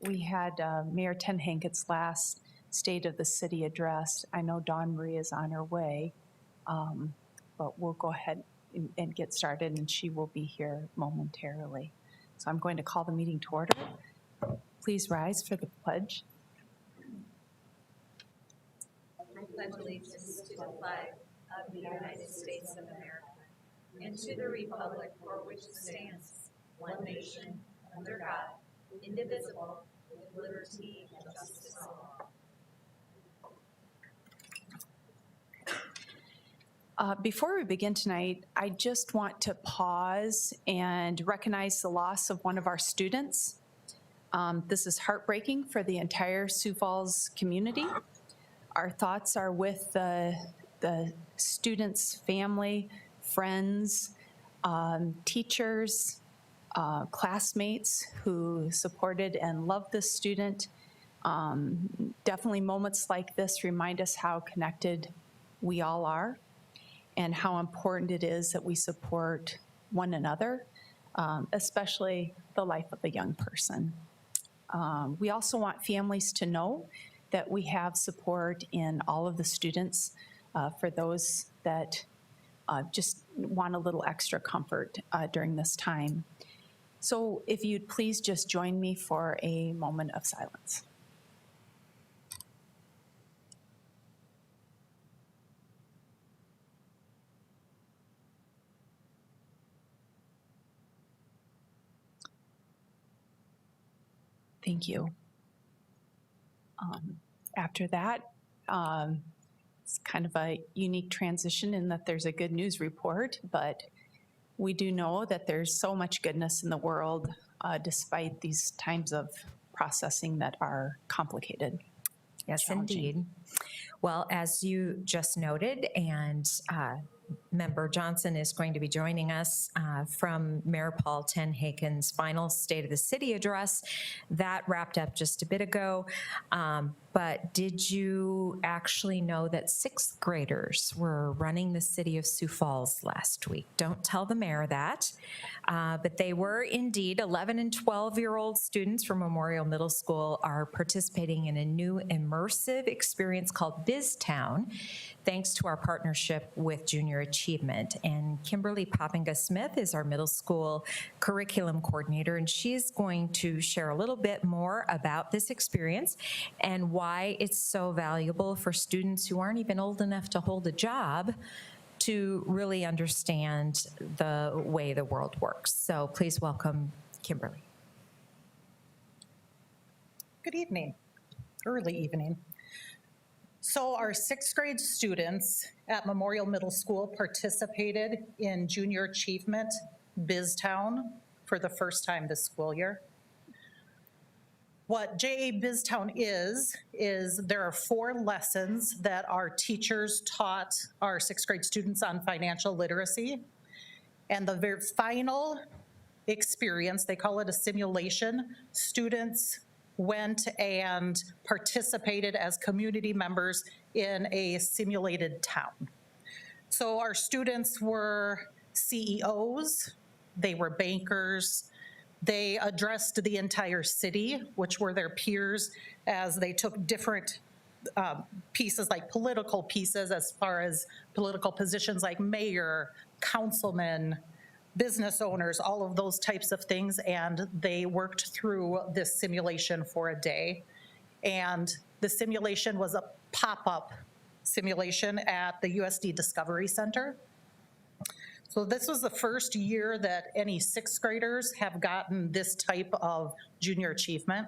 we had Mayor Ten Hankett's last State of the City address. I know Dawn Marie is on her way, but we'll go ahead and get started, and she will be here momentarily. So I'm going to call the meeting to order. Please rise for the pledge. I pledge allegiance to the flag of the United States of America and to the republic for which it stands, one nation, under God, indivisible, with liberty and justice for all. Before we begin tonight, I just want to pause and recognize the loss of one of our students. This is heartbreaking for the entire Sioux Falls community. Our thoughts are with the student's family, friends, teachers, classmates who supported and loved this student. Definitely moments like this remind us how connected we all are and how important it is that we support one another, especially the life of a young person. We also want families to know that we have support in all of the students for those that just want a little extra comfort during this time. So if you'd please just join me for a moment of silence. Thank you. After that, it's kind of a unique transition in that there's a good news report, but we do know that there's so much goodness in the world despite these times of processing that are complicated. Yes, indeed. Well, as you just noted, and Member Johnson is going to be joining us from Mayor Paul Ten Hankett's final State of the City address. That wrapped up just a bit ago. But did you actually know that 6th graders were running the city of Sioux Falls last week? Don't tell the mayor that. But they were indeed. 11 and 12-year-old students from Memorial Middle School are participating in a new immersive experience called BizTown, thanks to our partnership with Junior Achievement. And Kimberly Poppinga-Smith is our middle school curriculum coordinator, and she's going to share a little bit more about this experience and why it's so valuable for students who aren't even old enough to hold a job to really understand the way the world works. So please welcome Kimberly. Good evening, early evening. So our 6th grade students at Memorial Middle School participated in Junior Achievement BizTown for the first time this school year. What JA BizTown is there are 4 lessons that our teachers taught our 6th grade students on financial literacy. And the very final experience, they call it a simulation, students went and participated as community members in a simulated town. So our students were CEOs, they were bankers, they addressed the entire city, which were their peers, as they took different pieces, like political pieces, as far as political positions like mayor, councilman, business owners, all of those types of things, and they worked through this simulation for a day. And the simulation was a pop-up simulation at the USD Discovery Center. So this was the first year that any 6th graders have gotten this type of junior achievement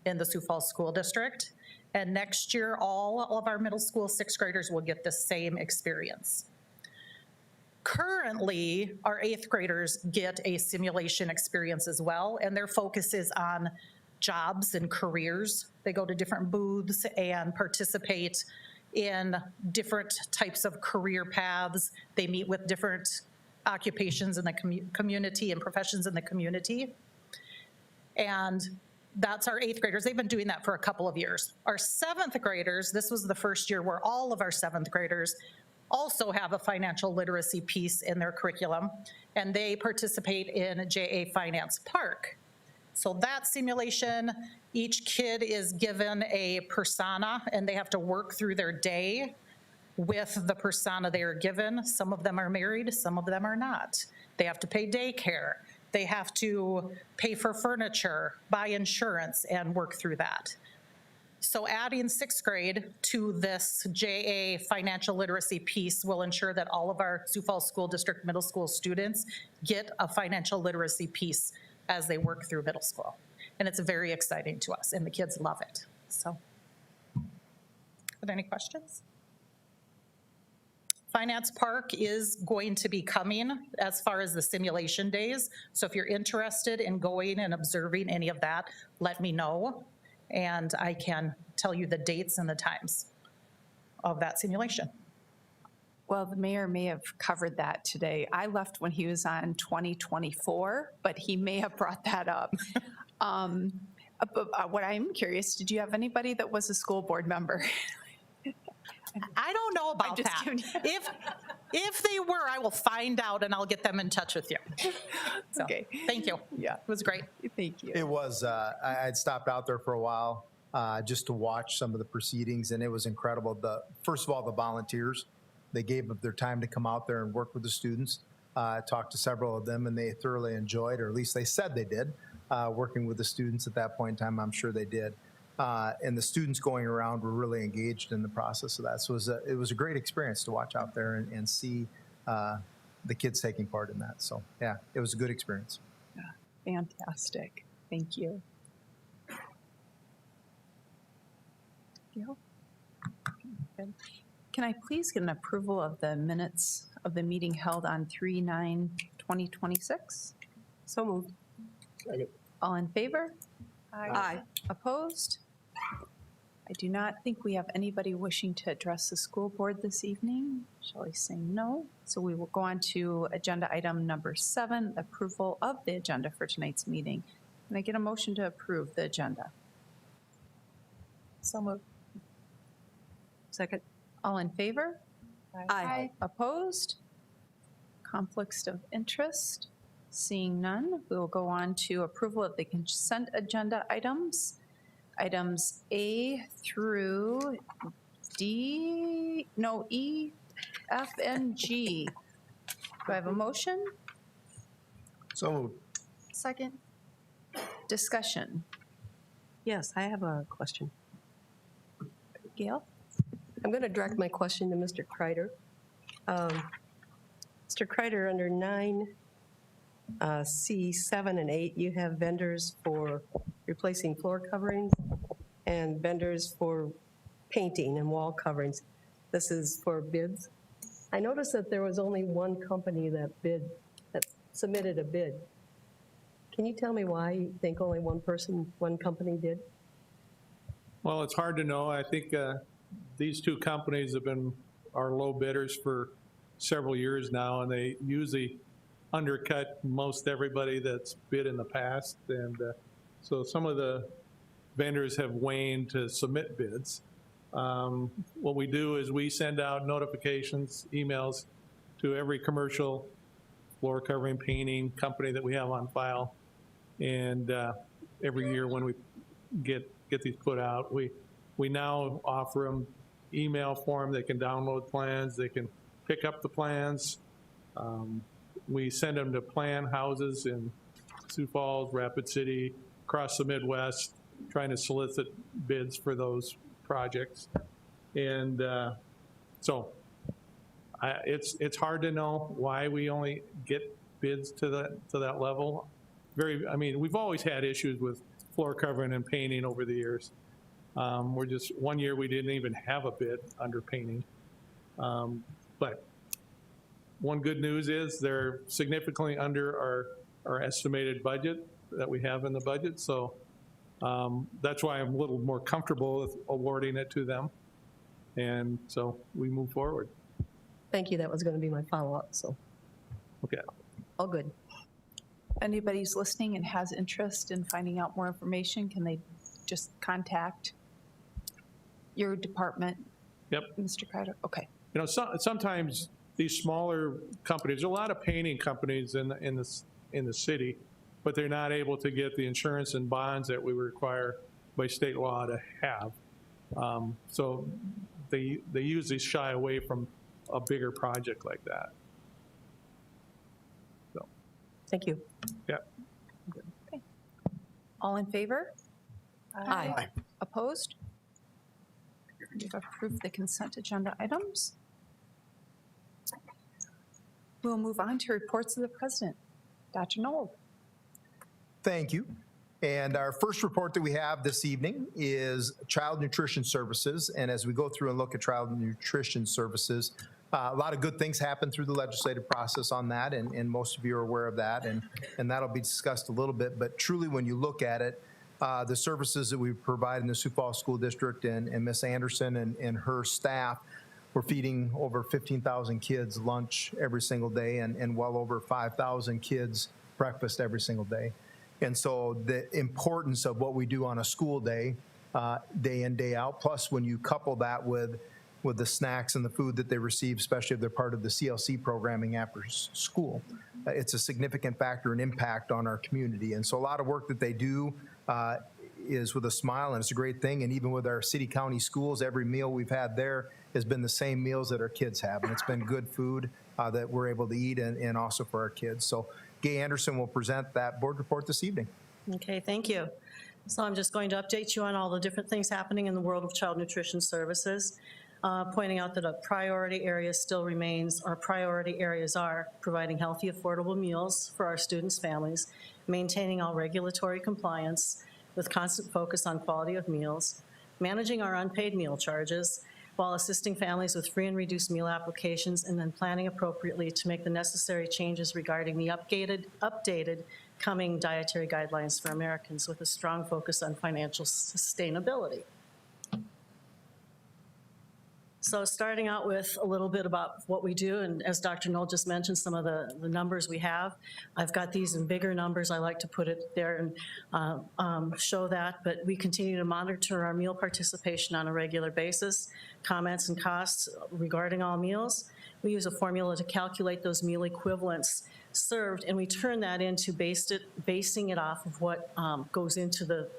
in the Sioux Falls School District. And next year, all of our middle school 6th graders will get the same experience. Currently, our 8th graders get a simulation experience as well, and their focus is on jobs and careers. They go to different booths and participate in different types of career paths. They meet with different occupations in the community and professions in the community. And that's our 8th graders. They've been doing that for a couple of years. Our 7th graders, this was the first year where all of our 7th graders also have a financial literacy piece in their curriculum, and they participate in JA Finance Park. So that simulation, each kid is given a persona and they have to work through their day with the persona they are given. Some of them are married, some of them are not. They have to pay daycare. They have to pay for furniture, buy insurance, and work through that. So adding sixth grade to this JA financial literacy piece will ensure that all of our Sioux Falls School District middle school students get a financial literacy piece as they work through middle school. And it's very exciting to us, and the kids love it. So, are there any questions? Finance Park is going to be coming as far as the simulation days. So if you're interested in going and observing any of that, let me know, and I can tell you the dates and the times of that simulation. Well, the mayor may have covered that today. I left when he was on 2024, but he may have brought that up. But what I'm curious, did you have anybody that was a school board member? I don't know about just that. kidding. If they were, I will find out and I'll get them in touch with you. So, Okay. thank you. Yeah. It was great. Thank you. It was, I'd stopped out there for a while just to watch some of the proceedings, and it was incredible. First of all, the volunteers, they gave up their time to come out there and work with the students. Talked to several of them, and they thoroughly enjoyed, or at least they said they did, working with the students at that point in time. I'm sure they did. And the students going around were really engaged in the process of that. So it was a great experience to watch out there and see the kids taking part in that. So yeah, it was a good experience. Fantastic. Thank you. Gail? Good. Can I please get an approval of the minutes of the meeting held on 3/9/2026? So moved. All in favor? Aye. Opposed? I do not think we have anybody wishing to address the school board this evening. Shelley saying no. So we will go on to agenda item number 7, approval of the agenda for tonight's meeting. Can I get a motion to approve the agenda? So moved. Second. All in favor? Aye. Opposed? Conflicts of interest? Seeing none, we will go on to approval of the consent agenda items. Items A through D, no, E, F, and G. Do I have a motion? So moved. Second. Discussion. Yes, I have a question. Gail? I'm going to direct my question to Mr. Kreider. Mr. Kreider, under 9C7 and 8, you have vendors for replacing floor coverings and vendors for painting and wall coverings. This is for bids. I noticed that there was only one company that submitted a bid. Can you tell me why you think only one company did? Well, it's hard to know. I think these two companies have been our low bidders for several years now, and they usually undercut most everybody that's bid in the past. And so some of the vendors have waned to submit bids. What we do is we send out notifications, emails to every commercial floor covering painting company that we have on file. And every year when we get these put out, we now offer them email form. They can download plans. They can pick up the plans. We send them to plan houses in Sioux Falls, Rapid City, across the Midwest, trying to solicit bids for those projects. And so it's hard to know why we only get bids to that level. I mean, we've always had issues with floor covering and painting over the years. One year we didn't even have a bid under painting. But one good news is they're significantly under our estimated budget that we have in the budget. So that's why I'm a little more comfortable with awarding it to them. And so we move forward. Thank you. That was going to be my follow-up, so. Okay. All good. Anybody's listening and has interest in finding out more information, can they just contact your department? Yep. Mr. Kreider? Okay. You know, sometimes these smaller companies, there's a lot of painting companies in the city, but they're not able to get the insurance and bonds that we require by state law to have. So they usually shy away from a bigger project like that. So, Thank you. yeah. All in favor? Aye. Opposed? We've approved the consent agenda items. We'll move on to reports of the president. Dr. Knoll. Thank you. And our first report that we have this evening is Child Nutrition Services. And as we go through and look at Child Nutrition Services, a lot of good things happen through the legislative process on that, and most of you are aware of that, and that'll be discussed a little bit. But truly, when you look at it, the services that we provide in the Sioux Falls School District and Ms. Anderson and her staff, we're feeding over 15,000 kids lunch every single day and well over 5,000 kids breakfast every single day. And so the importance of what we do on a school day, day in, day out, plus when you couple that with the snacks and the food that they receive, especially if they're part of the CLC programming after school, it's a significant factor and impact on our community. And so a lot of work that they do is with a smile, and it's a great thing. And even with our city county schools, every meal we've had there has been the same meals that our kids have. And it's been good food that we're able to eat and also for our kids. So Gay Anderson will present that board report this evening. Okay, thank you. So I'm just going to update you on all the different things happening in the world of child nutrition services, pointing out that a priority area still remains, our priority areas are providing healthy, affordable meals for our students' families, maintaining all regulatory compliance with constant focus on quality of meals, managing our unpaid meal charges, while assisting families with free and reduced meal applications, and then planning appropriately to make the necessary changes regarding the updated coming dietary guidelines for Americans with a strong focus on financial sustainability. So starting out with a little bit about what we do, and as Dr. Knoll just mentioned, some of the numbers we have. I've got these in bigger numbers. I like to put it there and show that, but we continue to monitor our meal participation on a regular basis, comments and costs regarding all meals. We use a formula to calculate those meal equivalents served, and we turn that into basing it off of what goes into the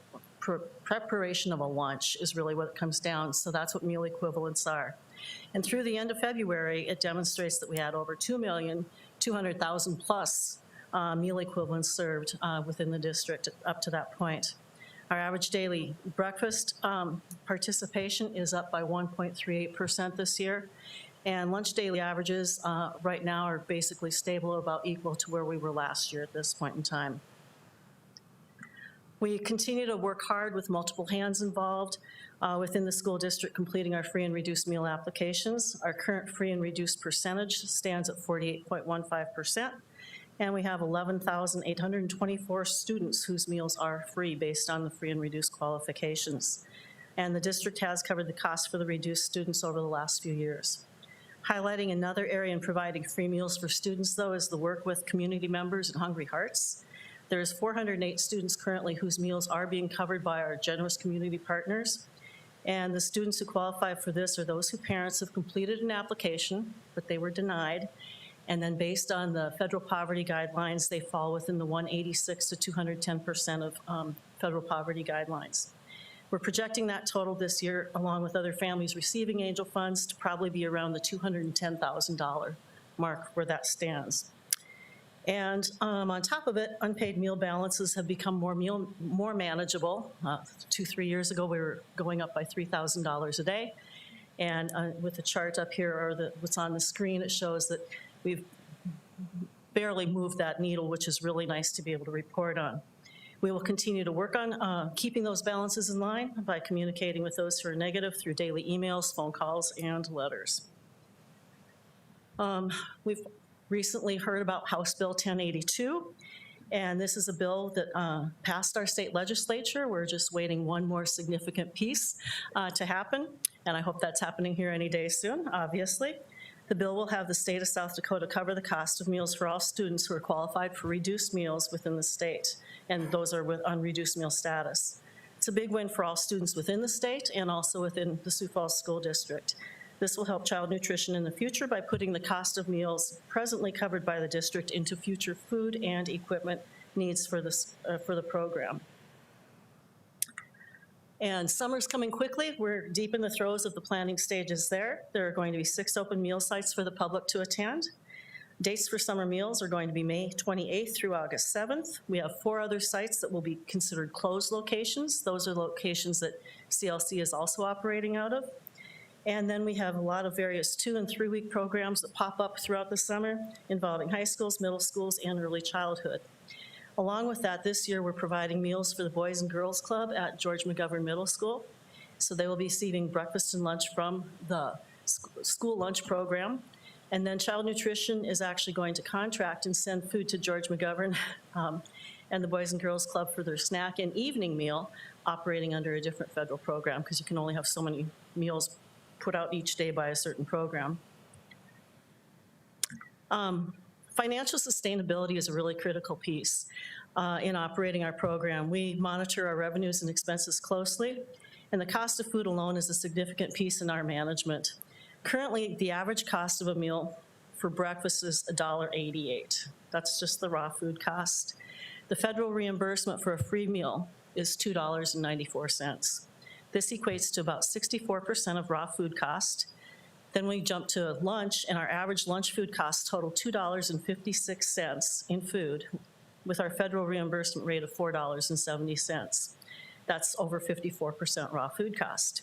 preparation of a lunch is really what it comes down. So that's what meal equivalents are. And through the end of February, it demonstrates that we had over 2,200,000 plus meal equivalents served within the district up to that point. Our average daily breakfast participation is up by 1.38% this year. And lunch daily averages right now are basically stable or about equal to where we were last year at this point in time. We continue to work hard with multiple hands involved within the school district completing our free and reduced meal applications. Our current free and reduced percentage stands at 48.15%, and we have 11,824 students whose meals are free based on the free and reduced qualifications. And the district has covered the cost for the reduced students over the last few years. Highlighting another area in providing free meals for students, though, is the work with community members and Hungry Hearts. There's 408 students currently whose meals are being covered by our generous community partners. And the students who qualify for this are those whose parents have completed an application, but they were denied. And then based on the federal poverty guidelines, they fall within the 186 to 210% of federal poverty guidelines. We're projecting that total this year, along with other families receiving angel funds, to probably be around the $210,000 mark where that stands. And on top of it, unpaid meal balances have become more manageable. 2-3 years ago, we were going up by $3,000 a day. And with the chart up here, or what's on the screen, it shows that we've barely moved that needle, which is really nice to be able to report on. We will continue to work on keeping those balances in line by communicating with those who are negative through daily emails, phone calls, and letters. We've recently heard about House Bill 1082, and this is a bill that passed our state legislature. We're just waiting one more significant piece to happen, and I hope that's happening here any day soon, obviously. The bill will have the state of South Dakota cover the cost of meals for all students who are qualified for reduced meals within the state, and those are on reduced meal status. It's a big win for all students within the state and also within the Sioux Falls School District. This will help child nutrition in the future by putting the cost of meals presently covered by the district into future food and equipment needs for the program. And summer's coming quickly. We're deep in the throes of the planning stages there. There are going to be 6 open meal sites for the public to attend. Dates for summer meals are going to be May 28th through August 7th. We have 4 other sites that will be considered closed locations. Those are locations that CLC is also operating out of. And then we have a lot of various 2- and 3-week programs that pop up throughout the summer involving high schools, middle schools, and early childhood. Along with that, this year we're providing meals for the Boys and Girls Club at George McGovern Middle School. So they will be receiving breakfast and lunch from the school lunch program. And then Child Nutrition is actually going to contract and send food to George McGovern and the Boys and Girls Club for their snack and evening meal, operating under a different federal program because you can only have so many meals put out each day by a certain program. Financial sustainability is a really critical piece in operating our program. We monitor our revenues and expenses closely, and the cost of food alone is a significant piece in our management. Currently, the average cost of a meal for breakfast is $1.88. That's just the raw food cost. The federal reimbursement for a free meal is $2.94. This equates to about 64% of raw food cost. Then we jump to lunch, and our average lunch food costs total $2.56 in food, with our federal reimbursement rate of $4.70. That's over 54% raw food cost.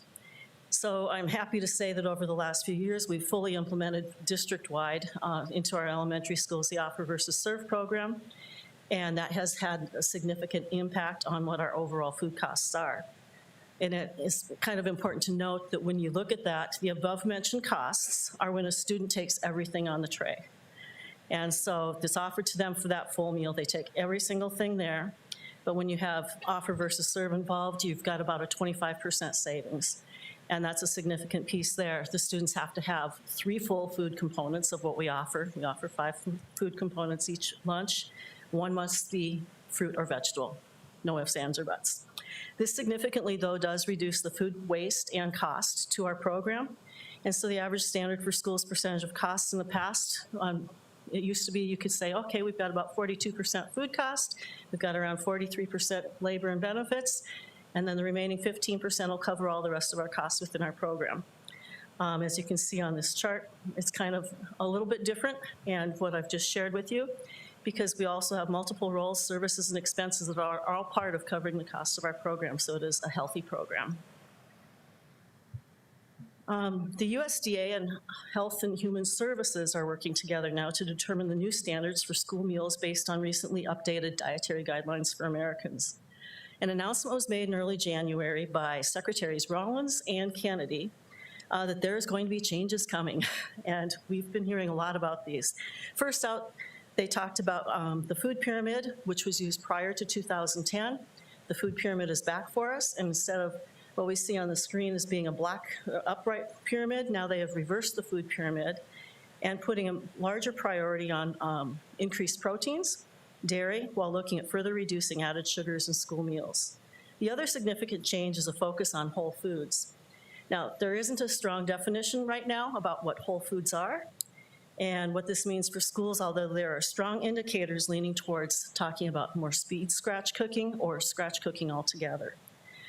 So I'm happy to say that over the last few years, we've fully implemented district-wide into our elementary schools the Offer versus Serve program, and that has had a significant impact on what our overall food costs are. And it is kind of important to note that when you look at that, the above-mentioned costs are when a student takes everything on the tray. And so if it's offered to them for that full meal, they take every single thing there. But when you have Offer versus Serve involved, you've got about a 25% savings. And that's a significant piece there. The students have to have 3 full food components of what we offer. We offer 5 food components each lunch. 1 must be fruit or vegetable, no ifs, ands, or buts. This significantly, though, does reduce the food waste and cost to our program. And so the average standard for schools' percentage of costs in the past, it used to be you could say, okay, we've got about 42% food cost, we've got around 43% labor and benefits, and then the remaining 15% will cover all the rest of our costs within our program. As you can see on this chart, it's kind of a little bit different, and what I've just shared with you, because we also have multiple roles, services, and expenses that are all part of covering the cost of our program, so it is a healthy program. The USDA and Health and Human Services are working together now to determine the new standards for school meals based on recently updated dietary guidelines for Americans. An announcement was made in early January by Secretaries Rollins and Kennedy that there is going to be changes coming, and we've been hearing a lot about these. First out, they talked about the food pyramid, which was used prior to 2010. The food pyramid is back for us, and instead of what we see on the screen as being a black upright pyramid, now they have reversed the food pyramid and putting a larger priority on increased proteins, dairy, while looking at further reducing added sugars in school meals. The other significant change is a focus on whole foods. Now, there isn't a strong definition right now about what whole foods are and what this means for schools, although there are strong indicators leaning towards talking about more speed scratch cooking or scratch cooking altogether.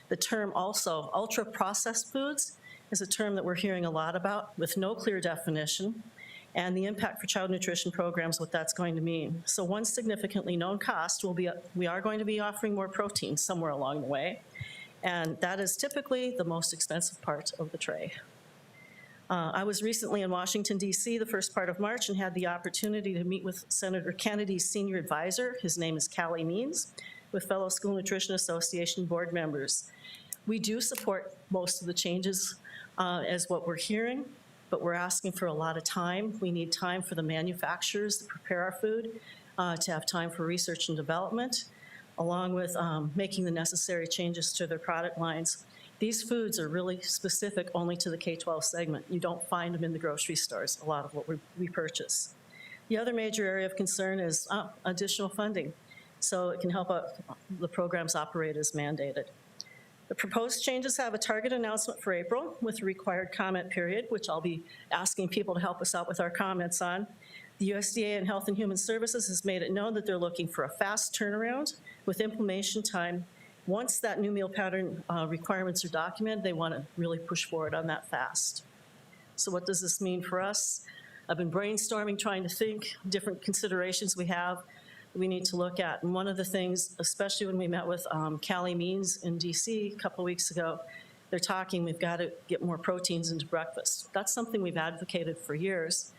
The term also, ultra-processed foods, is a term that we're hearing a lot about with no clear definition, and the impact for child nutrition programs, what that's going to mean. So one significantly known cost will be, we are going to be offering more protein somewhere along the way, and that is typically the most expensive part of the tray. I was recently in Washington, D.C. the first part of March and had the opportunity to meet with Senator Kennedy's senior advisor, his name is Callie Means, with fellow School Nutrition Association board members. We do support most of the changes as what we're hearing, but we're asking for a lot of time. We need time for the manufacturers to prepare our food, to have time for research and development, along with making the necessary changes to their product lines. These foods are really specific only to the K-12 segment. You don't find them in the grocery stores, a lot of what we purchase. The other major area of concern is additional funding, so it can help the programs operate as mandated. The proposed changes have a target announcement for April with a required comment period, which I'll be asking people to help us out with our comments on. The USDA and Health and Human Services has made it known that they're looking for a fast turnaround with implementation time. Once that new meal pattern requirements are documented, they want to really push forward on that fast. So what does this mean for us? I've been brainstorming, trying to think different considerations we need to look at. And one of the things, especially when we met with Callie Means in DC a couple of weeks ago, they're talking, we've got to get more proteins into breakfast. That's something we've advocated for years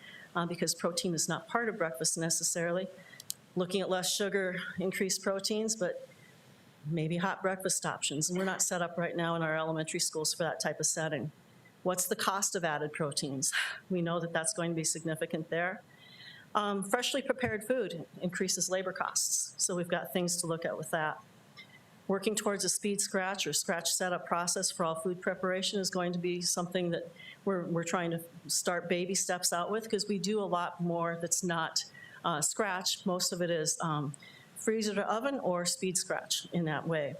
because protein is not part of breakfast necessarily. Looking at less sugar, increased proteins, but maybe hot breakfast options. And we're not set up right now in our elementary schools for that type of setting. What's the cost of added proteins? We know that that's going to be significant there. Freshly prepared food increases labor costs, so we've got things to look at with that. Working towards a speed scratch or scratch setup process for all food preparation is going to be something that we're trying to start baby steps out with, because we do a lot more that's not scratch. Most of it is freezer to oven or speed scratch in that way.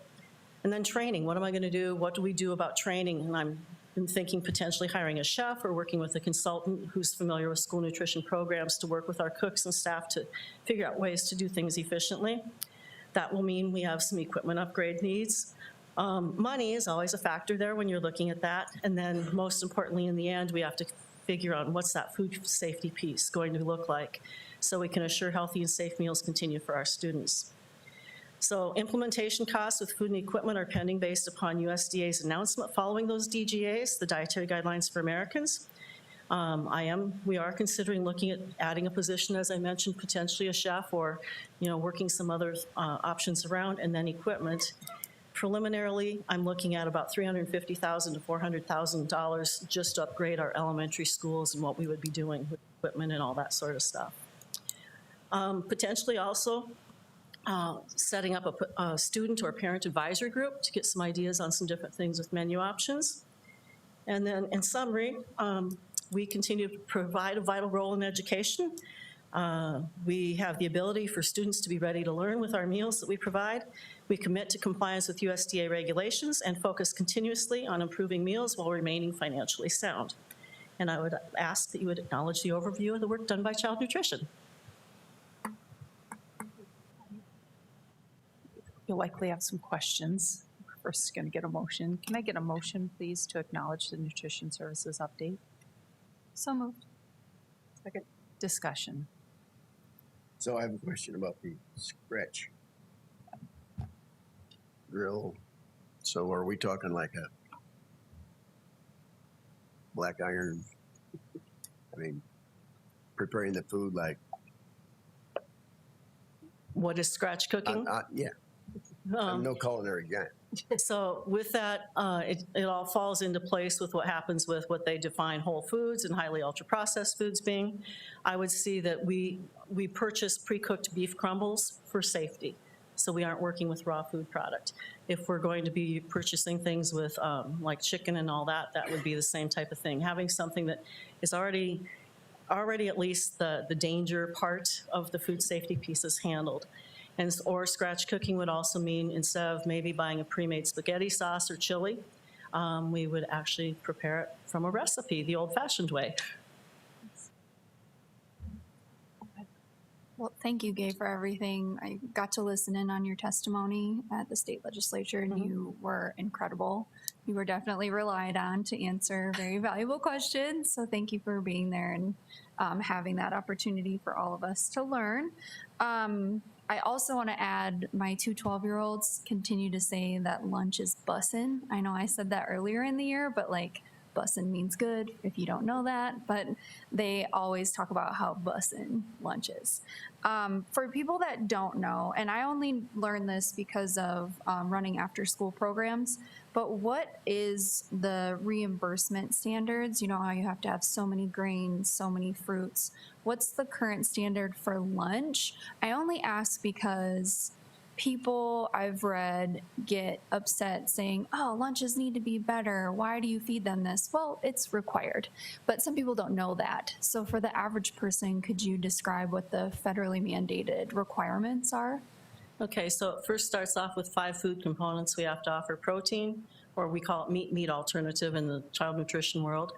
And then training, what am I gonna do? What do we do about training? And I'm thinking potentially hiring a chef or working with a consultant who's familiar with school nutrition programs to work with our cooks and staff to figure out ways to do things efficiently. That will mean we have some equipment upgrade needs. Money is always a factor there when you're looking at that. And then most importantly, in the end, we have to figure out what's that food safety piece going to look like so we can assure healthy and safe meals continue for our students. So implementation costs with food and equipment are pending based upon USDA's announcement following those DGAs, the Dietary Guidelines for Americans. We are considering looking at adding a position, as I mentioned, potentially a chef or, working some other options around, and then equipment. Preliminarily, I'm looking at about $350,000 to $400,000 just to upgrade our elementary schools and what we would be doing with equipment and all that sort of stuff. Potentially also setting up a student or parent advisory group to get some ideas on some different things with menu options. And then in summary, we continue to provide a vital role in education. We have the ability for students to be ready to learn with our meals that we provide. We commit to compliance with USDA regulations and focus continuously on improving meals while remaining financially sound. And I would ask that you would acknowledge the overview of the work done by Child Nutrition. You'll likely have some questions. We're first going to get a motion. Can I get a motion, please, to acknowledge the nutrition services update? So moved. Second. Discussion. So I have a question about the scratch grill. So are we talking like a black iron? I mean, preparing the food like? What is scratch cooking? Yeah, I'm no culinary guy. So with that, it all falls into place with what happens with what they define whole foods and highly ultra-processed foods being. I would see that we purchase pre-cooked beef crumbles for safety, so we aren't working with raw food product. If we're going to be purchasing things with like chicken and all that, that would be the same type of thing. Having something that is already at least the danger part of the food safety piece is handled. Or scratch cooking would also mean instead of maybe buying a pre-made spaghetti sauce or chili, we would actually prepare it from a recipe, the old-fashioned way. Well, thank you, Gay, for everything. I got to listen in on your testimony at the state legislature, and you were incredible. You were definitely relied on to answer very valuable questions. So thank you for being there and having that opportunity for all of us to learn. I also want to add my two 12-year-olds continue to say that lunch is bussin'. I know I said that earlier in the year, but like bussin' means good if you don't know that, but they always talk about how bussin' lunch is. For people that don't know, and I only learned this because of running after school programs, but what is the reimbursement standards? You know how you have to have so many grains, so many fruits. What's the current standard for lunch? I only ask because people I've read get upset saying, oh, lunches need to be better. Why do you feed them this? Well, it's required, but some people don't know that. So for the average person, could you describe what the federally mandated requirements are? Okay, so it first starts off with 5 food components. We have to offer protein, or we call it meat alternative in the child nutrition world,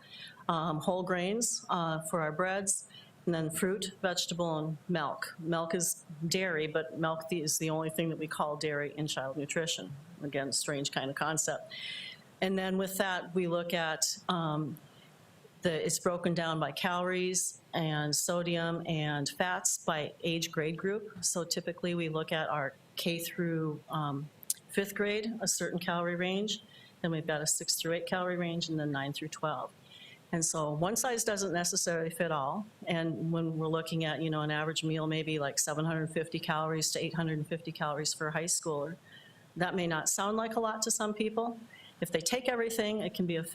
whole grains for our breads, And then fruit, vegetable, and milk. Milk is dairy, but milk is the only thing that we call dairy in child nutrition. Again, strange kind of concept. And then with that, we look at it's broken down by calories and sodium and fats by age grade group. So typically we look at our K through 5th grade, a certain calorie range. Then we've got a 6 through 8 calorie range, and then 9 through 12. And so one size doesn't necessarily fit all. And when we're looking at, you know, an average meal, maybe like 750 calories to 850 calories for a high schooler, that may not sound like a lot to some people. If they take everything, it can be a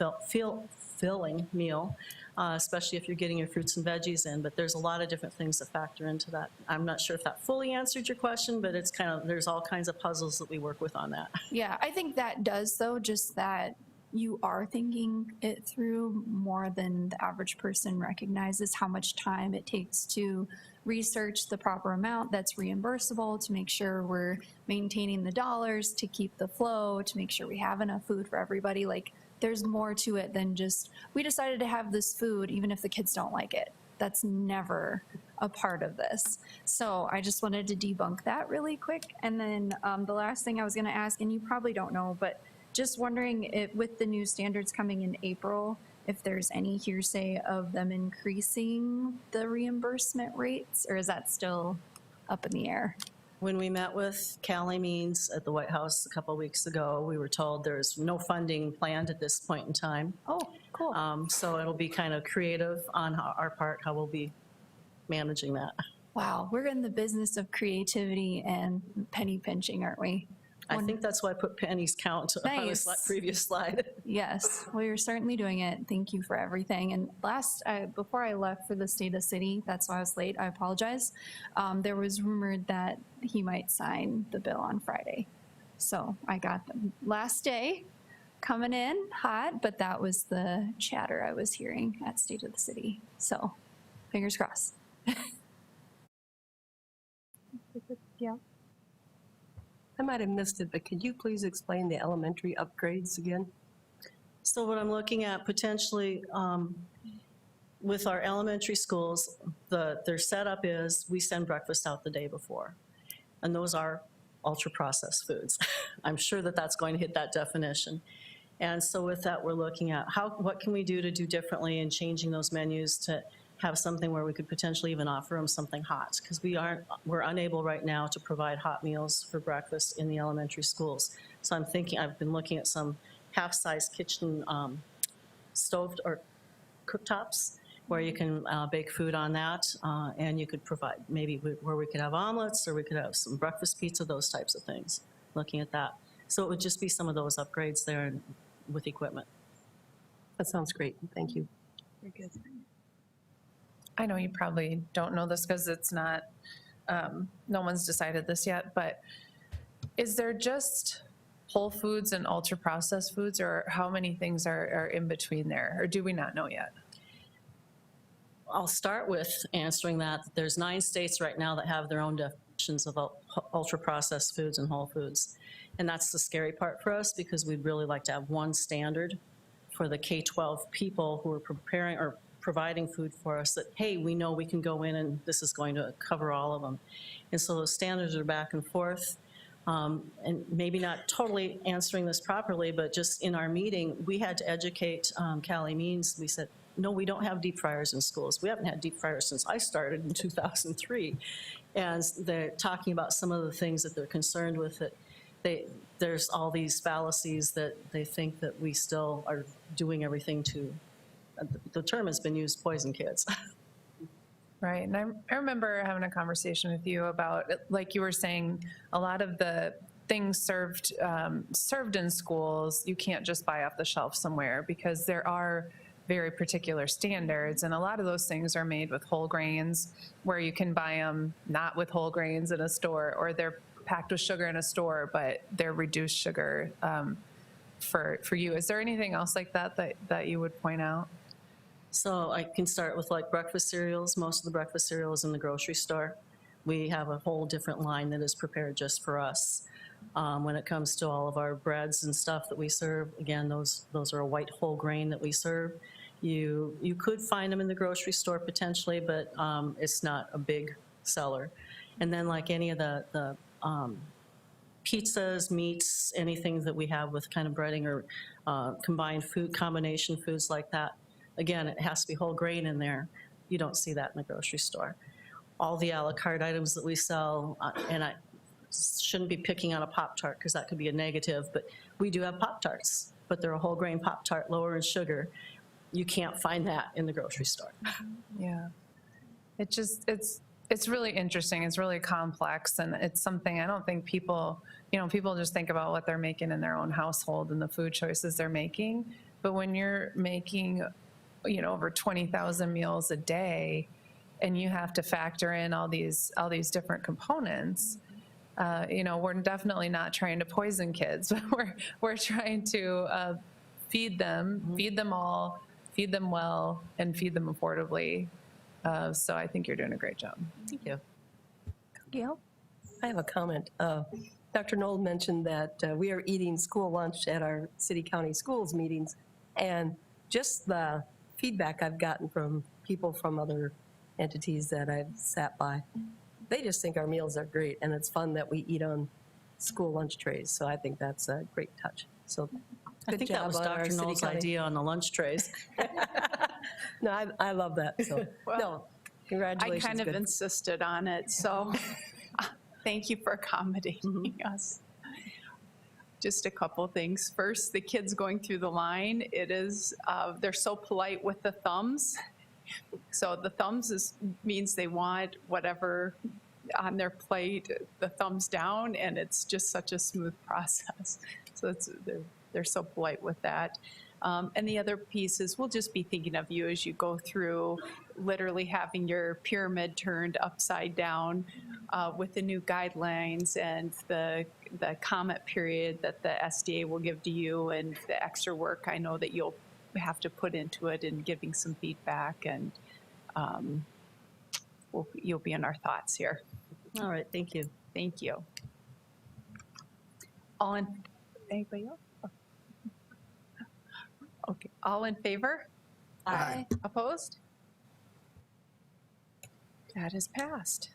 filling meal, especially if you're getting your fruits and veggies in, but there's a lot of different things that factor into that. I'm not sure if that fully answered your question, but it's kind of, there's all kinds of puzzles that we work with on that. Yeah, I think that does, though, just that you are thinking it through more than the average person recognizes, how much time it takes to research the proper amount that's reimbursable, to make sure we're maintaining the dollars, to keep the flow, to make sure we have enough food for everybody. Like, there's more to it than just, we decided to have this food even if the kids don't like it. That's never a part of this. So I just wanted to debunk that really quick. And then the last thing I was gonna ask, and you probably don't know, but just wondering if, with the new standards coming in April, if there's any hearsay of them increasing the reimbursement rates, or is that still up in the air? When we met with Callie Means at the White House a couple of weeks ago, we were told there's no funding planned at this point in time. Oh, cool. So it'll be kind of creative on our part, how we'll be managing that. Wow, we're in the business of creativity and penny pinching, aren't we? I think that's why I put pennies count on Nice. the previous slide. Yes, well, you're certainly doing it. Thank you for everything. And last, before I left for the state of city, that's why I was late, I apologize. There was rumored that he might sign the bill on Friday. So I got the last day coming in hot, but that was the chatter I was hearing at State of the City. So fingers crossed. Yeah. I might have missed it, but could you please explain the elementary upgrades again? So what I'm looking at potentially with our elementary schools, their setup is we send breakfast out the day before. And those are ultra-processed foods. I'm sure that that's going to hit that definition. And so with that, we're looking at what can we do to do differently in changing those menus to have something where we could potentially even offer them something hot, because we're unable right now to provide hot meals for breakfast in the elementary schools. So I've been looking at some half-size kitchen stove or cooktops where you can bake food on that, and you could provide maybe where we could have omelets, or we could have some breakfast pizza, those types of things, looking at that. So it would just be some of those upgrades there with equipment. That sounds great. Thank you. Very good. I know you probably don't know this because it's not, no one's decided this yet, but is there just whole foods and ultra processed foods, or how many things are in between there, or do we not know yet? I'll start with answering that. There's 9 states right now that have their own definitions of ultra-processed foods and whole foods. And that's the scary part for us, because we'd really like to have one standard for the K-12 people who are preparing or providing food for us, that, hey, we know we can go in and this is going to cover all of them. And so those standards are back and forth. And maybe not totally answering this properly, but just in our meeting, we had to educate Callie Means. We said, no, we don't have deep fryers in schools. We haven't had deep fryers since I started in 2003. And they're talking about some of the things that they're concerned with, that there's all these fallacies that they think that we still are doing everything to, the term has been used, poison kids. Right, and I remember having a conversation with you about, like you were saying, a lot of the things served in schools, you can't just buy off the shelf somewhere, because there are very particular standards, and a lot of those things are made with whole grains, where you can buy them not with whole grains in a store, or they're packed with sugar in a store, but they're reduced sugar for you. Is there anything else like that you would point out? So I can start with like breakfast cereals. Most of the breakfast cereals in the grocery store, we have a whole different line that is prepared just for us. When it comes to all of our breads and stuff that we serve, again, those are a white whole grain that we serve. You could find them in the grocery store potentially, but it's not a big seller. And then like any of the pizzas, meats, anything that we have with kind of breading or combined food, combination foods like that, again, it has to be whole grain in there. You don't see that in the grocery store. All the a la carte items that we sell, and I shouldn't be picking on a Pop-Tart because that could be a negative, but we do have Pop-Tarts, but they're a whole grain Pop-Tart, lower in sugar. You can't find that in the grocery store. Yeah. It's really interesting. It's really complex, and it's something I don't think people just think about what they're making in their own household and the food choices they're making. But when you're making, over 20,000 meals a day, and you have to factor in all these different components, we're definitely not trying to poison kids. We're trying to feed them all, feed them well, and feed them affordably. So I think you're doing a great job. Thank you. Gail? I have a comment. Dr. Knoll mentioned that we are eating school lunch at our city-county schools meetings, and just the feedback I've gotten from people from other entities that I've sat by, they just think our meals are great, and it's fun that we eat on school lunch trays. So I think that's a great touch. So I think that was Dr. Knoll's idea on the lunch trays. No, I love that. So, no, congratulations. I kind of good. insisted on it, so thank you for accommodating us. Just a couple things. First, the kids going through the line, they're so polite with the thumbs. So the thumbs means they want whatever on their plate, the thumbs down, and it's just such a smooth process. So they're so polite with that. And the other piece is we'll just be thinking of you as you go through literally having your pyramid turned upside down with the new guidelines and the comment period that the SDA will give to you and the extra work I know that you'll have to put into it and giving some feedback, and you'll be in our thoughts here. All right, thank you. Thank you. Anybody else? Okay, all in favor? Aye. Opposed? That is passed.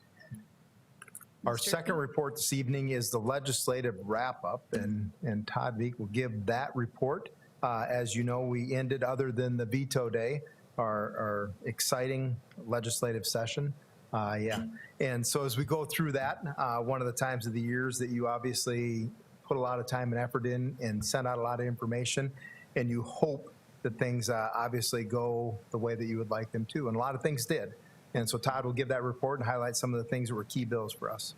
Our second report this evening is the legislative wrap-up, and Todd Veek will give that report. As you know, we ended, other than the veto day, our exciting legislative session. And so as we go through that, one of the times of the years that you obviously put a lot of time and effort in and send out a lot of information, and you hope that things obviously go the way that you would like them to. And a lot of things did. And so Todd will give that report and highlight some of the things that were key bills for us.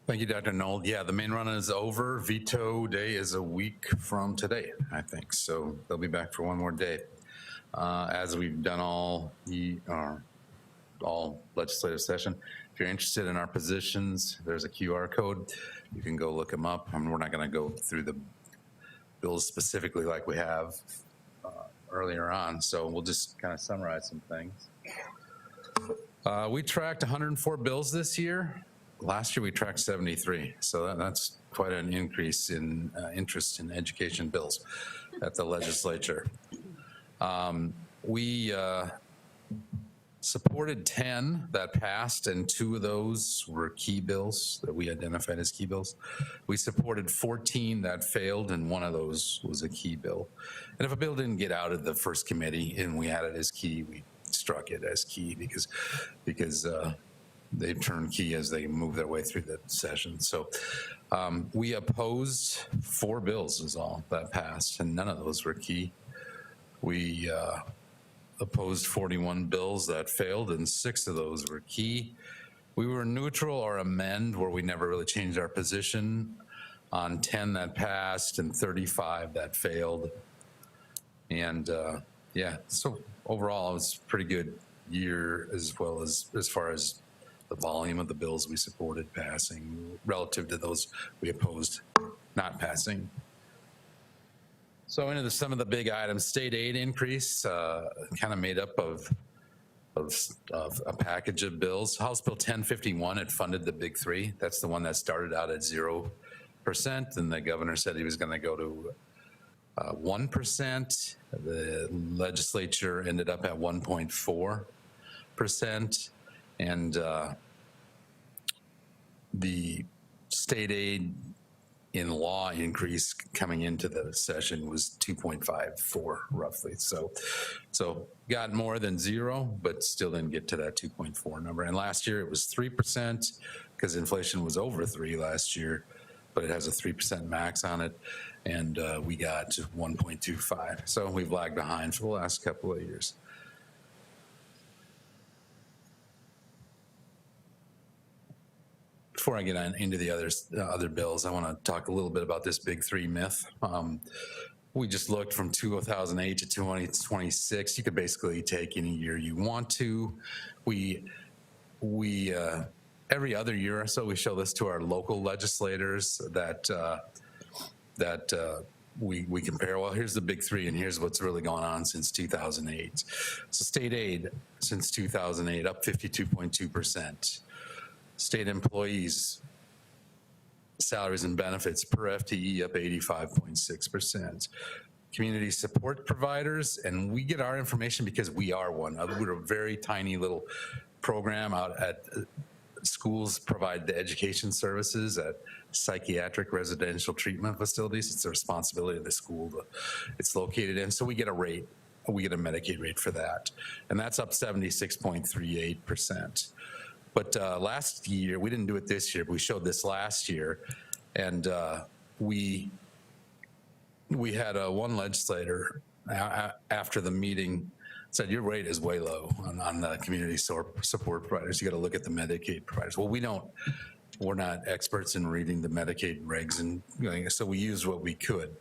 Thank you, Dr. Knoll. Yeah, the main run is over. Veto day is a week from today, I think. So they'll be back for one more day. As we've done all legislative session. If you're interested in our positions, there's a QR code. You can go look them up. We're not going to go through the bills specifically like we have earlier on. So we'll just kind of summarize some things. We tracked 104 bills this year. Last year we tracked 73. So that's quite an increase in interest in education bills at the legislature. We supported 10 that passed, and 2 of those were key bills that we identified as key bills. We supported 14 that failed, and 1 of those was a key bill. And if a bill didn't get out of the first committee and we had it as key, we struck it as key because they turn key as they move their way through the session. So we opposed 4 bills is all that passed, and none of those were key. We opposed 41 bills that failed, and 6 of those were key. We were neutral or amend, where we never really changed our position, on 10 that passed and 35 that failed. And yeah, so overall it was a pretty good year, as well as far as the volume of the bills we supported passing relative to those we opposed not passing. So into some of the big items, state aid increase, kind of made up of a package of bills. House Bill 1051, it funded the big 3. That's the one that started out at 0%, and the governor said he was going to go to 1%. The legislature ended up at 1.4%. And the state aid in law increase coming into the session was 2.54 roughly. So got more than zero, but still didn't get to that 2.4 number. And last year it was 3% because inflation was over 3 last year, but it has a 3% max on it. And we got 1.25. So we've lagged behind for the last couple of years. Before I get into the other bills, I want to talk a little bit about this big three myth. We just looked from 2008 to 2026. You could basically take any year you want to. We every other year or so we show this to our local legislators that we compare. Well, here's the big three, and here's what's really gone on since 2008. So state aid since 2008 up 52.2%. State employees, salaries and benefits per FTE up 85.6%. Community support providers, and we get our information because we are one. We're a very tiny little program out at schools, provide the education services at psychiatric residential treatment facilities. It's the responsibility of the school it's located in. So we get a rate, we get a Medicaid rate for that. And that's up 76.38%. But last year, we didn't do it this year, but we showed this last year. And we had one legislator after the meeting said, your rate is way low on the community support providers. You got to look at the Medicaid providers. Well, we're not experts in reading the Medicaid regs, and so we used what we could.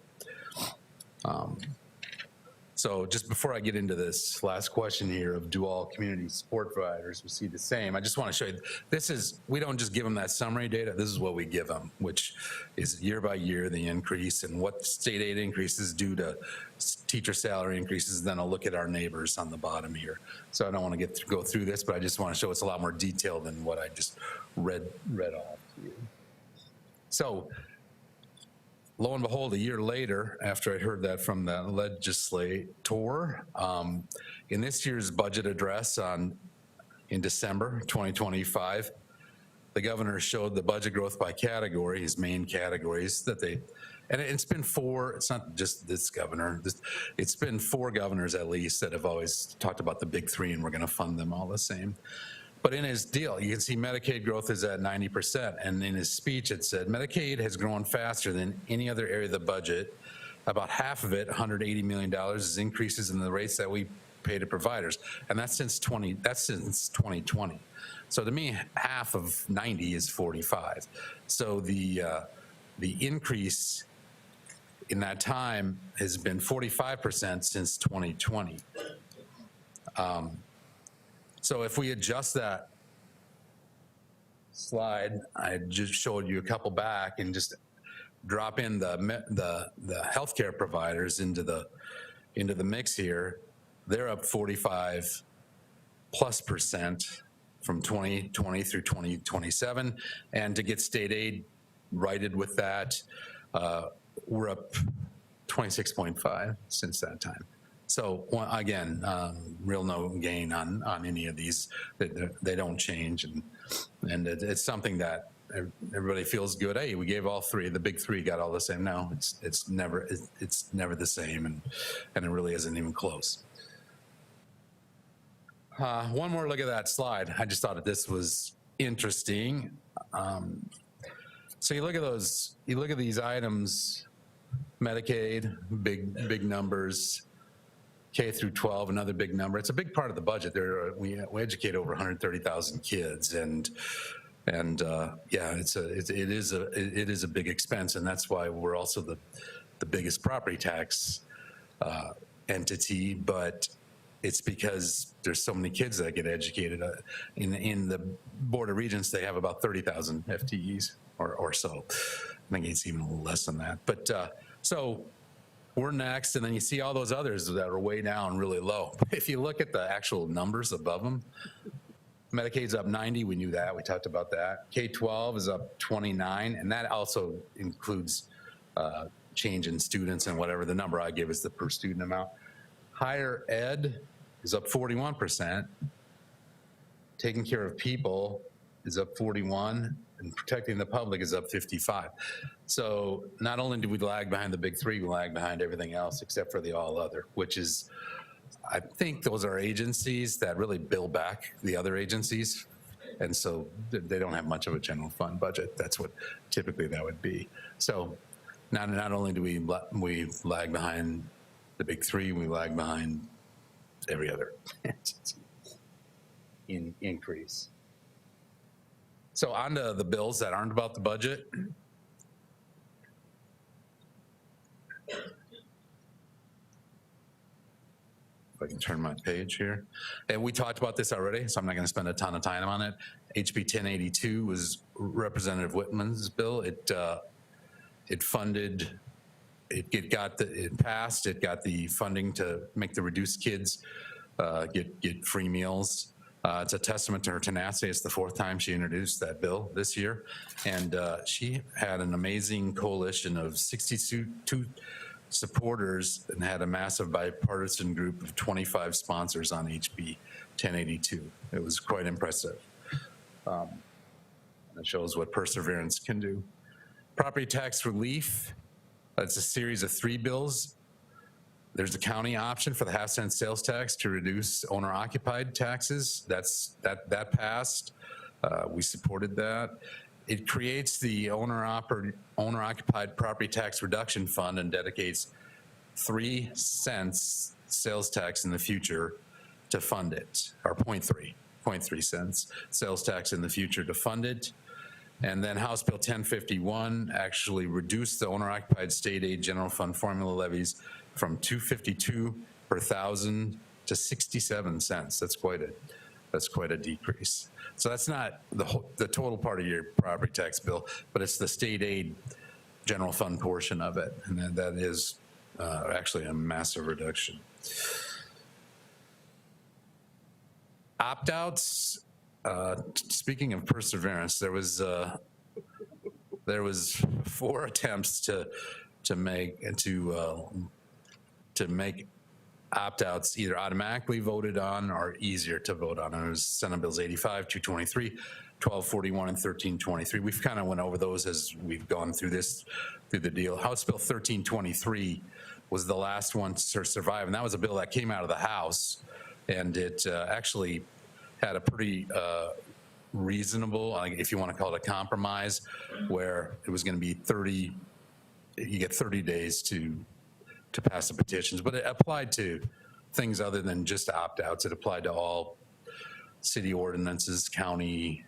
So just before I get into this last question here of do all community support providers we see the same, I just want to show you, we don't just give them that summary data, this is what we give them, which is year by year the increase and what state aid increases due to teacher salary increases. Then I'll look at our neighbors on the bottom here. So I don't want to go through this, but I just want to show it's a lot more detailed than what I just read off to you. So lo and behold, a year later, after I heard that from the legislator, in this year's budget address in December 2025, the governor showed the budget growth by category, his main categories and it's been it's not just this governor, it's been 4 governors at least that have always talked about the big three and we're gonna fund them all the same. But in his deal, you can see Medicaid growth is at 90%. And in his speech, it said, Medicaid has grown faster than any other area of the budget. About half of it, $180 million, is increases in the rates that we pay to providers. And that's since 2020. So to me, half of 90 is 45. So the increase in that time has been 45% since 2020. So if we adjust that slide, I just showed you a couple back, and just drop in the healthcare providers into the mix here, they're up 45+% from 2020 through 2027. And to get state aid righted with that, we're up 26.5 since that time. So again, real no gain on any of these. They don't change, and it's something that everybody feels good. Hey, we gave all 3. The big 3 got all the same. No, it's never the same, and it really isn't even close. One more look at that slide. I just thought that this was interesting. So you look at those. You look at these items. Medicaid, big numbers. K through 12, another big number. It's a big part of the budget. We educate over 130,000 kids, and yeah, it is a big expense, and that's why we're also the biggest property tax entity. But it's because there's so many kids that get educated. In the Board of Regents, they have about 30,000 FTEs or so. I think it's even a little less than that. But so we're next, and then you see all those others that are way down really low. If you look at the actual numbers above them, Medicaid's up 90, we knew that, we talked about that. K-12 is up 29, and that also includes change in students and whatever. The number I give is the per student amount. Higher ed is up 41%. Taking care of people is up 41, and protecting the public is up 55. So not only do we lag behind the big three, we lag behind everything else except for the all other, which is, I think those are agencies that really bill back the other agencies. And so they don't have much of a general fund budget. That's what typically that would be. So not only do we lag behind the big three, we lag behind every other increase. So on to the bills that aren't about the budget. If I can turn my page here. And we talked about this already, so I'm not going to spend a ton of time on it. HB 1082 was Representative Whitman's bill. It funded, it passed, it got the funding to make the reduced kids get free meals. It's a testament to her tenacity. It's the fourth time she introduced that bill this year. And she had an amazing coalition of 62 supporters and had a massive bipartisan group of 25 sponsors on HB 1082. It was quite impressive. It shows what perseverance can do. Property tax relief, it's a series of 3 bills. There's a county option for the half-cent sales tax to reduce owner-occupied taxes. That passed. We supported that. It creates the owner-occupied property tax reduction fund and dedicates 3 cents sales tax in the future to fund it, or 0.3 cents sales tax in the future to fund it. And then House Bill 1051 actually reduced the owner-occupied state aid general fund formula levies from $2.52 per thousand to 67 cents. That's quite a decrease. So that's not the total part of your property tax bill, but it's the state aid general fund portion of it, and that is actually a massive reduction. Opt-outs. Speaking of perseverance, there was 4 attempts to make opt-outs either automatically voted on or easier to vote on. And it was Senate Bills 85, 223, 1241, and 1323. We've kind of went over those as we've gone through the deal. House Bill 1323 was the last one to survive, and that was a bill that came out of the House, and it actually had a pretty reasonable, if you want to call it a compromise, where it was going to be you get 30 days to pass the petitions, but it applied to things other than just opt-outs. It applied to all city ordinances, county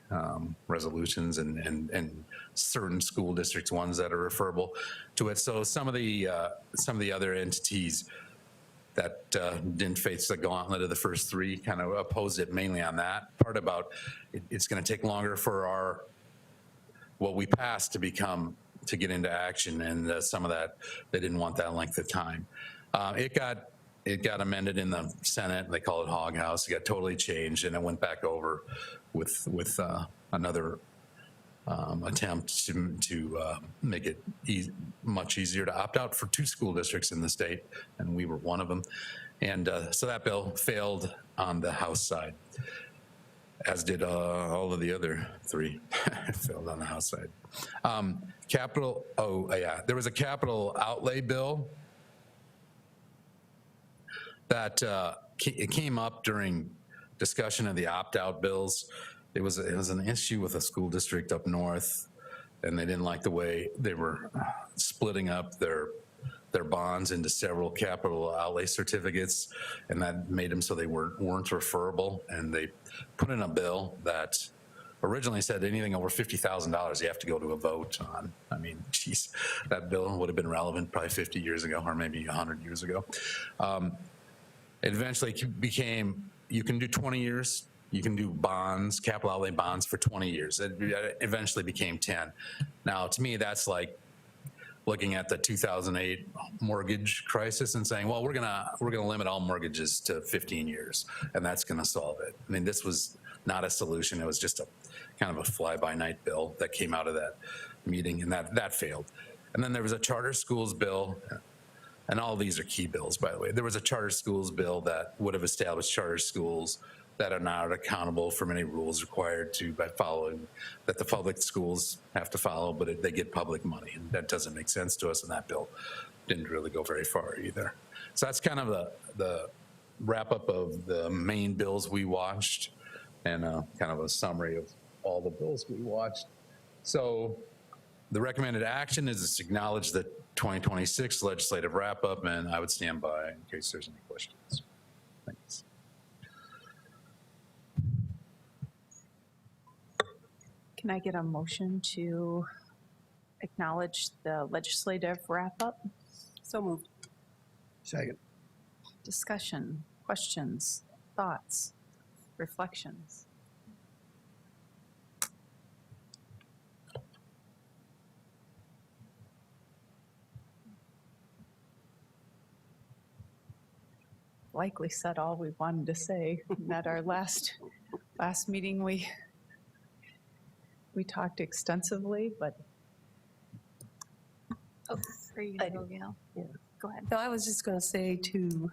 resolutions, and certain school districts, ones that are referable to it. So some of the other entities that didn't face the gauntlet of the first 3 kind of opposed it mainly on that part about it's going to take longer for what we passed to get into action, and some of that they didn't want that length of time. It got amended in the Senate. They call it Hog House. It got totally changed, and it went back over with another attempt to make it much easier to opt out for 2 school districts in the state, and we were one of them. And so that bill failed on the House side, as did all of the other 3 failed on the House side. There was a capital outlay bill that it came up during discussion of the opt-out bills. It was an issue with a school district up north, and they didn't like the way they were splitting up their bonds into several capital outlay certificates, and that made them so they weren't referable. And they put in a bill that originally said anything over $50,000 you have to go to a vote on. I mean, geez, that bill would have been relevant probably 50 years ago, or maybe 100 years ago. It eventually became, you can do 20 years, you can do bonds, capital outlay bonds for 20 years. It eventually became 10. Now, to me, that's like looking at the 2008 mortgage crisis and saying, well, we're gonna limit all mortgages to 15 years, and that's gonna solve it. I mean, this was not a solution. It was just a kind of a fly-by-night bill that came out of that meeting, and that failed. And then there was a charter schools bill, and all these are key bills, by the way. There was a charter schools bill that would have established charter schools that are not accountable for many rules required to by following, that the public schools have to follow, but they get public money. And that doesn't make sense to us, and that bill didn't really go very far either. So that's kind of the wrap up of the main bills we watched, and kind of a summary of all the bills we watched. So the recommended action is to acknowledge the 2026 legislative wrap up, and I would stand by in case there's any questions. Thanks. Can I get a motion to acknowledge the legislative wrap-up? So moved. Second. Discussion, questions, thoughts, reflections? Likely said all we wanted to say. At our last meeting, we talked extensively, but Oh, are you gonna go, Gail? Yeah. Go ahead. No, I was just going to say to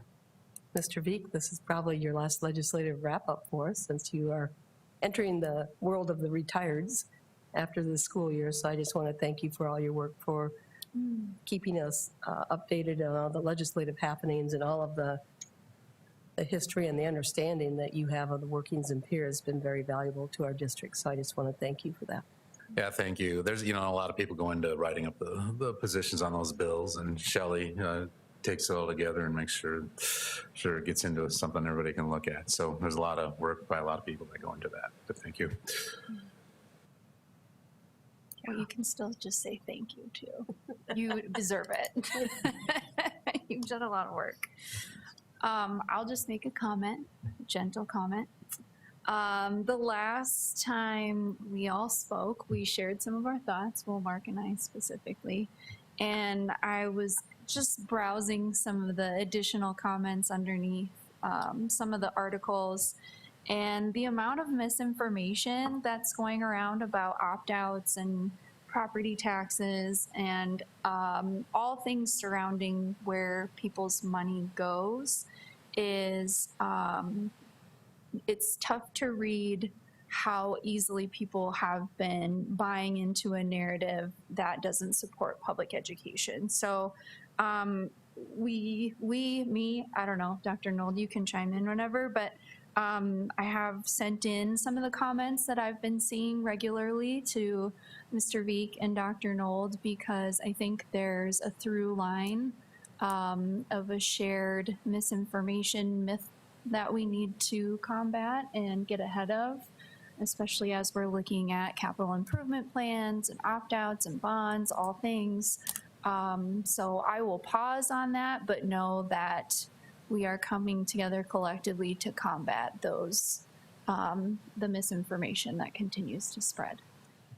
Mr. Veek, this is probably your last legislative wrap-up for us, since you are entering the world of the retireds after the school year. So I just want to thank you for all your work, for keeping us updated on all the legislative happenings, and all of the history and the understanding that you have of the workings and peers has been very valuable to our district. So I just want to thank you for that. Yeah, thank you. There's, a lot of people go into writing up the positions on those bills, and Shelley takes it all together and makes sure it gets into something everybody can look at. So there's a lot of work by a lot of people that go into that, but thank you. Well, you can still just say thank you too. You deserve it. You've done a lot of work. I'll just make a comment, a gentle comment. The last time we all spoke, we shared some of our thoughts, well, Mark and I specifically, and I was just browsing some of the additional comments underneath some of the articles, and the amount of misinformation that's going around about opt-outs and property taxes and all things surrounding where people's money goes is it's tough to read how easily people have been buying into a narrative that doesn't support public education. So me, I don't know, Dr. Nold, you can chime in whenever, but I have sent in some of the comments that I've been seeing regularly to Mr. Veek and Dr. Nold, because I think there's a through line of a shared misinformation myth that we need to combat and get ahead of, especially as we're looking at capital improvement plans and opt-outs and bonds, all things. So I will pause on that, but know that we are coming together collectively to combat those, the misinformation that continues to spread.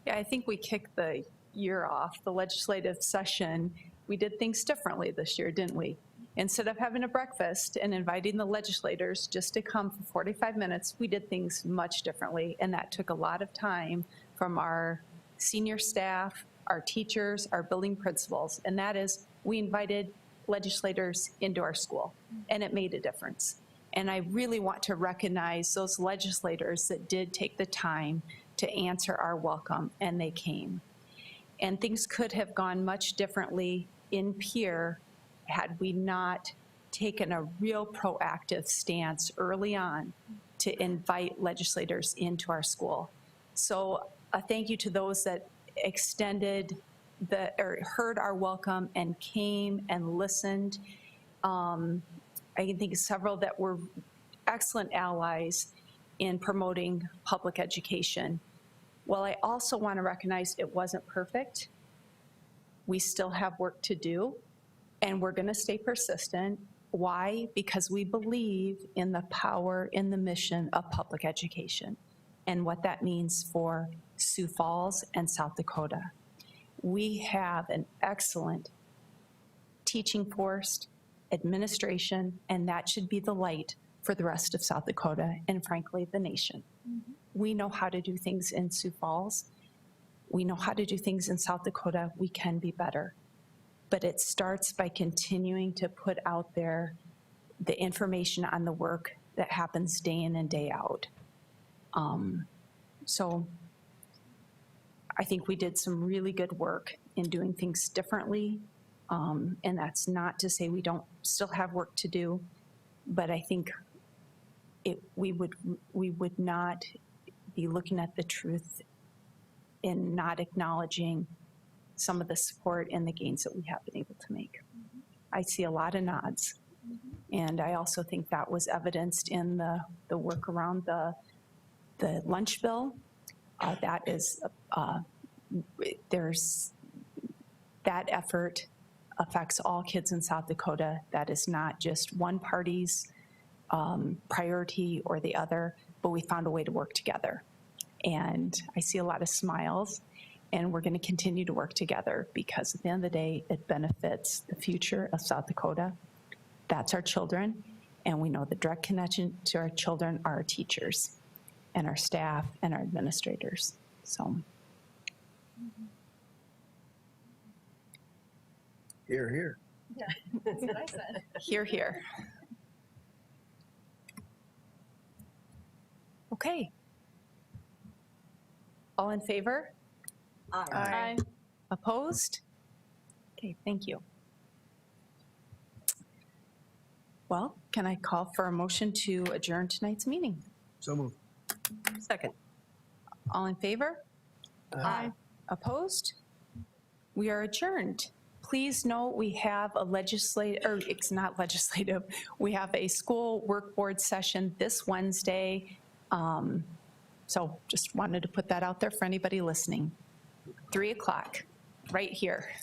yeah, I think we kicked the year off, the legislative session. We did things differently this year, didn't we? Instead of having a breakfast and inviting the legislators just to come for 45 minutes, we did things much differently, and that took a lot of time from our senior staff, our teachers, our building principals, and that is, we invited legislators into our school, and it made a difference. And I really want to recognize those legislators that did take the time to answer our welcome, and they came. And things could have gone much differently in Pierre had we not taken a real proactive stance early on to invite legislators into our school. So a thank you to those that extended or heard our welcome and came and listened. I can think of several that were excellent allies in promoting public education. Well, I also want to recognize it wasn't perfect. We still have work to do, and we're going to stay persistent. Why? Because we believe in the power, in the mission of public education and what that means for Sioux Falls and South Dakota. We have an excellent teaching force, administration, and that should be the light for the rest of South Dakota and, frankly, the nation. Mm-hmm. We know how to do things in Sioux Falls. We know how to do things in South Dakota. We can be better. but it starts by continuing to put out there the information on the work that happens day in and day out. So I think we did some really good work in doing things differently. And that's not to say we don't still have work to do, but I think we would not be looking at the truth in not acknowledging some of the support and the gains that we have been able to make. I see a lot of nods. And I also think that was evidenced in the work around the lunch bill. That is, that effort affects all kids in South Dakota. That is not just one party's priority or the other, but we found a way to work together. And I see a lot of smiles, and we're going to continue to work together because at the end of the day, it benefits the future of South Dakota. That's our children, and we know the direct connection to our children are our teachers and our staff and our administrators. So. Here, here. That's what I said. Here, here. Okay. All in favor? Aye. Opposed? Okay, thank you. Well, can I call for a motion to adjourn tonight's meeting? So moved. Second. All in favor? Aye. Opposed? We are adjourned. Please note we have a it's not legislative, we have a school work board session this Wednesday. So just wanted to put that out there for anybody listening. 3 o'clock, right here.